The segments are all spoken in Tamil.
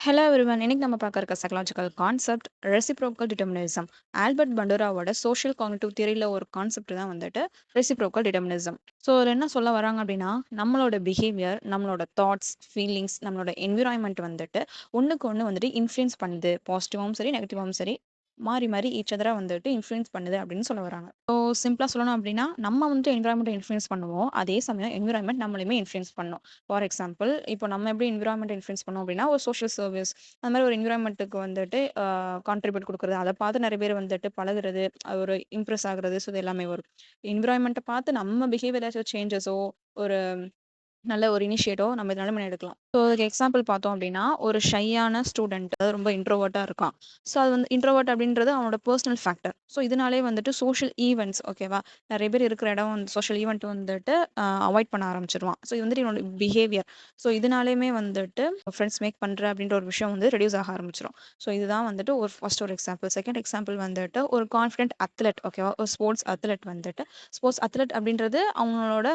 Hello everyone. இன்னைக்கு நம்ம பார்க்க இருக்க psychological concept reciprocal determinism. Albert பண்டோராவோட சோஷியல் காக்னிட்டிவ் தியரியில ஒரு கான்செப்ட் தான் வந்துட்டு ரெசிப்ரோக்கல் டிட்டர்மினிசம். ஸோ அதில் என்ன சொல்ல வராங்க அப்படின்னா, நம்மளோட பிஹேவியர், நம்மளோட தாட்ஸ், ஃபீலிங்ஸ், நம்மளோட என்விரான்மெண்ட் வந்துட்டு ஒண்ணுக்கு ஒண்ணு வந்துட்டு இன்ஃப்ளூயன்ஸ் பண்ணுது. பாசிட்டிவாவும் சரி, நெகட்டிவாவும் சரி, மாறி மாறி ஈச் அதரா வந்துட்டு இன்ஃப்ளூயன்ஸ் பண்ணுது அப்படின்னு சொல்ல வராங்க. ஸோ சிம்பிளா சொல்லணும் அப்படின்னா, நம்ம வந்துட்டு என்விரான்மெண்ட்டை இன்ஃப்ளூயன்ஸ் பண்ணுவோம். அதே சமயம் என்விரான்மெண்ட் நம்மளையுமே இன்ஃப்ளூயன்ஸ் பண்ணும். ஃபார் எக்ஸாம்பிள், இப்போ நம்ம எப்படி என்விரான்மெண்ட் இன்ஃப்ளூயன்ஸ் பண்ணோம் அப்படின்னா, ஒரு சோஷியல் சர்வீஸ் அந்த மாதிரி ஒரு என்விரான்மெண்ட்டுக்கு வந்துட்டு கான்ட்ரிபியூட் குடுக்குறது. அத பார்த்து நெறைய பேர் வந்துட்டு பழகுறது, ஒரு இம்ப்ரெஸ் ஆகுறது. ஸோ இது எல்லாமே வரும். என்விரான்மெண்ட்ட பார்த்து நம்ம பிஹேவியர் ஏதாச்சும் சேஞ்சஸோ, ஒரு நல்ல ஒரு இனிஷியேட்டிவ் நம்ம இதனால எடுக்கலாம். ஸோ அதுக்கு எக்ஸாம்பிள் பார்த்தோம் அப்படின்னா, ஒரு ஷையான ஸ்டூடண்ட் அதாவது ரொம்ப இன்ட்ரோவர்ட்டா இருக்கான். ஸோ அது வந்து இன்ட்ரோவர்ட் அப்படின்றது அவனோட பெர்சனல் ஃபேக்டர். ஸோ இதனாலே வந்துட்டு சோஷியல் ஈவென்ட்ஸ் ஓகேவா? நெறைய பேர் இருக்கிற இடம் வந்து சோஷியல் ஈவென்ட் வந்துட்டு அவாய்ட் பண்ண ஆரம்பிச்சுருவான். ஸோ இது வந்துட்டு இவனோட பிஹேவியர். ஸோ இதனாலேயுமே வந்துட்டு ஃப்ரெண்ட்ஸ் மேக் பண்ற அப்படின்ற ஒரு விஷயம் வந்து ரெடியூஸ் ஆக ஆரம்பிச்சுரும். ஸோ இதுதான் வந்துட்டு ஒரு ஃபர்ஸ்ட் ஒரு எக்ஸாம்பிள். செகண்ட் எக்ஸாம்பிள் வந்துட்டு ஒரு கான்ஃபிடென்ட் அத்லெட் ஓகேவா? ஒரு ஸ்போர்ட்ஸ் அத்லெட் வந்துட்டு ஸ்போர்ட்ஸ் அத்லெட் அப்படின்றது அவங்களோட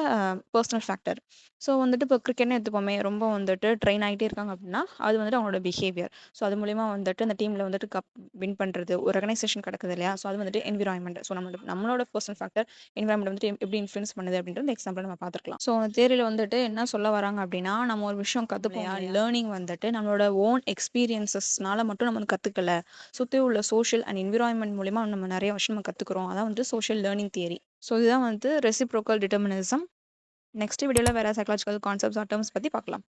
பெர்சனல் ஃபேக்டர். ஸோ வந்துட்டு இப்போ கிரிக்கெட்னு எடுத்துப்போமே, ரொம்ப வந்துட்டு ட்ரெயின் ஆகிட்டே இருக்காங்க அப்படின்னா, அது வந்துட்டு அவங்களோட பிஹேவியர். ஸோ அது மூலியமா வந்துட்டு அந்த டீமில் வந்துட்டு கப் வின் பண்ணுறது, ஒரு ரெகனைசேஷன் கிடக்குது இல்லையா? ஸோ அது வந்துட்டு என்விரான்மெண்ட். ஸோ நம்மளோட பர்சனல் ஃபேக்டர் என்விரான்மெண்ட் வந்துட்டு எப்படி இன்ஃப்ளூயன்ஸ் பண்ணுது அப்படின்ற இந்த எக்ஸாம்பிள் நம்ம பார்த்துருக்கலாம். ஸோ தேரியில் வந்துட்டு என்ன சொல்ல வராங்க அப்படின்னா, நம்ம ஒரு விஷயம் கற்றுப்போம் இல்லையா? லேர்னிங் வந்துட்டு நம்மளோட ஓன் எக்ஸ்பீரியன்சஸ்னால மட்டும் நம்ம வந்து கற்றுக்கல. சுற்றி உள்ள சோஷியல் அண்ட் என்விரான்மெண்ட் மூலியமா நம்ம நிறைய விஷயம் நம்ம கற்றுக்குறோம். அதான் வந்துட்டு சோஷியல் லேர்னிங் தியரி. ஸோ இதுதான் வந்து ரெசிப்ரோக்கல் டிட்டர்மினிசம். நெக்ஸ்ட் வீடியோல வேற சைக்காலஜிக்கல் கான்செப்ட்ஸ் ஆர் டெர்ம்ஸ் பத்தி பார்க்கலாம்.